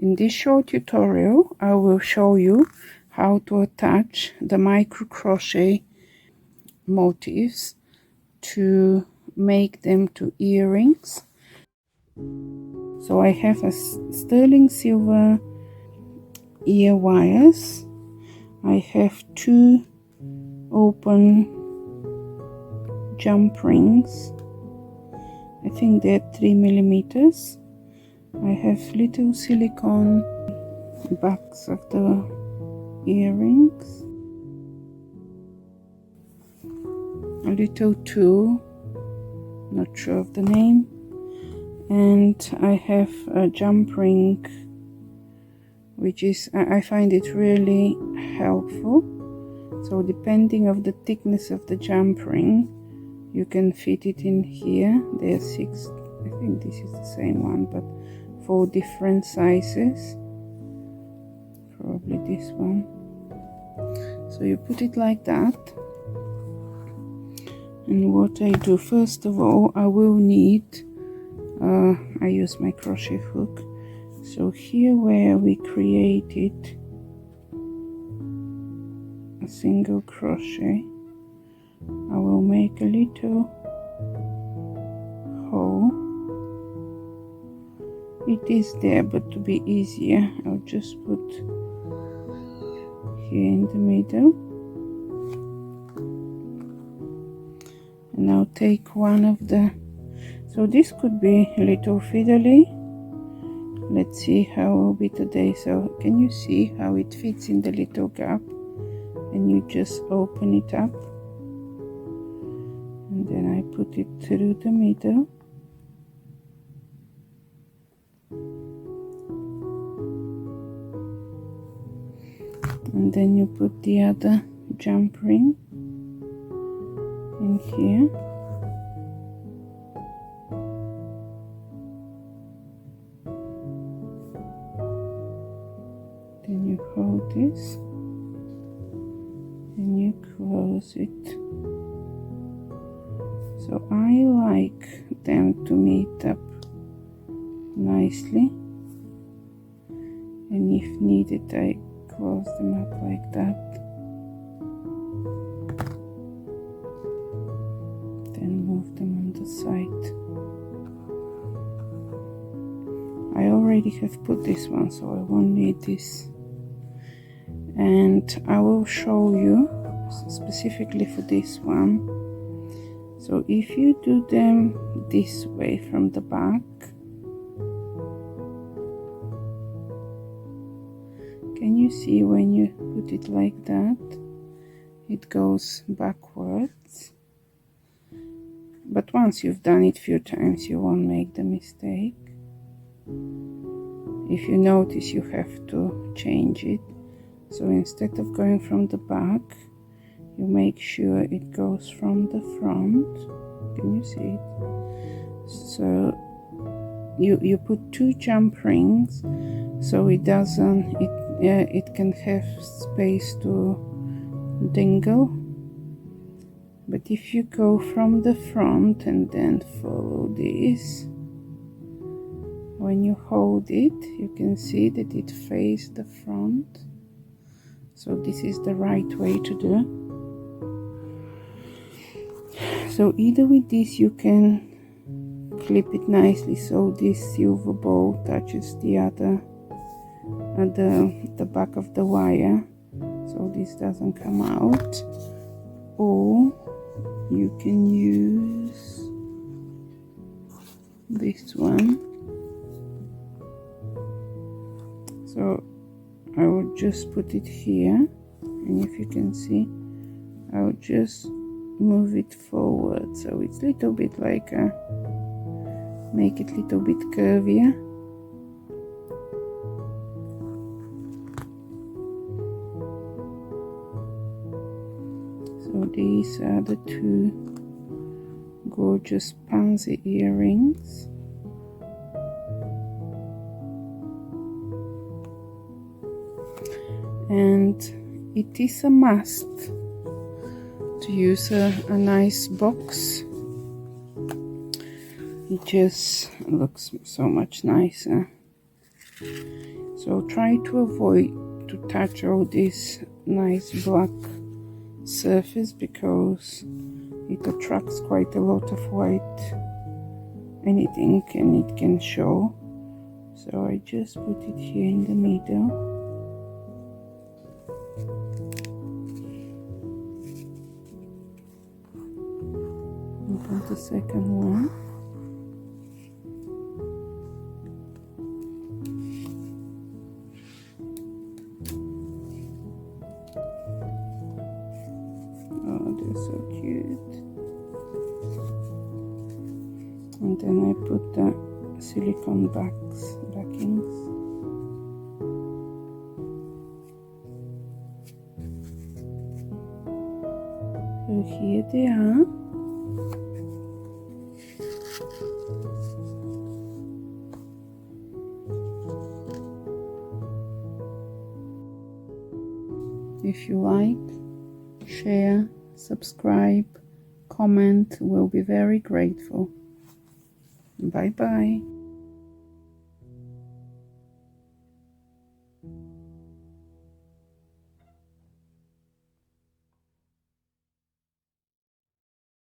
In this short tutorial, I will show you how to attach the micro crochet motifs to make them to earrings. So I have a sterling silver ear wires. I have 2 open jump rings. I think they're 3 millimeters. I have little silicone backs of the earrings, a little tool, not sure of the name, and I have a jump ring, which is, I find it really helpful. So depending of the thickness of the jump ring, you can fit it in here. There are 6, I think this is the same one, but 4 different sizes, probably this one. So you put it like that, and what I do, first of all, I will need I use my crochet hook. So here where we created a single crochet, I will make a little hole. It is there, but to be easier, I'll just put here in the middle, and I'll take one of the, so this could be a little fiddly. Let's see how it will be today. So can you see how it fits in the little gap, and you just open it up, and then I put it through the middle. And then you put the other jump ring in here. Then you hold this and you close it. So I like them to meet up nicely, and if needed I close them up like that, then move them on the side. I already have put this one, so I won't need this, and I will show you specifically for this one. So if you do them this way from the back, can you see when you put it like that, it goes backwards? But once you've done it a few times, you won't make the mistake. If you notice, you have to change it. So instead of going from the back, you make sure it goes from the front. Can you see it? So you put 2 jump rings, so it doesn't, it can have space to dangle. But if you go from the front and then follow this, when you hold it, you can see that it faces the front. So this is the right way to do. So either with this you can clip it nicely so this silver bow touches the other at the back of the wire, so this doesn't come out, or you can use this one. So I will just put it here, and if you can see, I will just move it forward, so it's a little bit like a, make it a little bit curvier. So these are the 2 gorgeous pansy earrings. And it is a must to use a nice box. It just looks so much nicer. So try to avoid to touch all this nice black surface because it attracts quite a lot of white anything and it can show. So I just put it here in the middle. And put the second one. Oh, they're so cute. And then I put the silicone backings. So here they are. If you like, share, subscribe, comment, we'll be very grateful. Bye bye.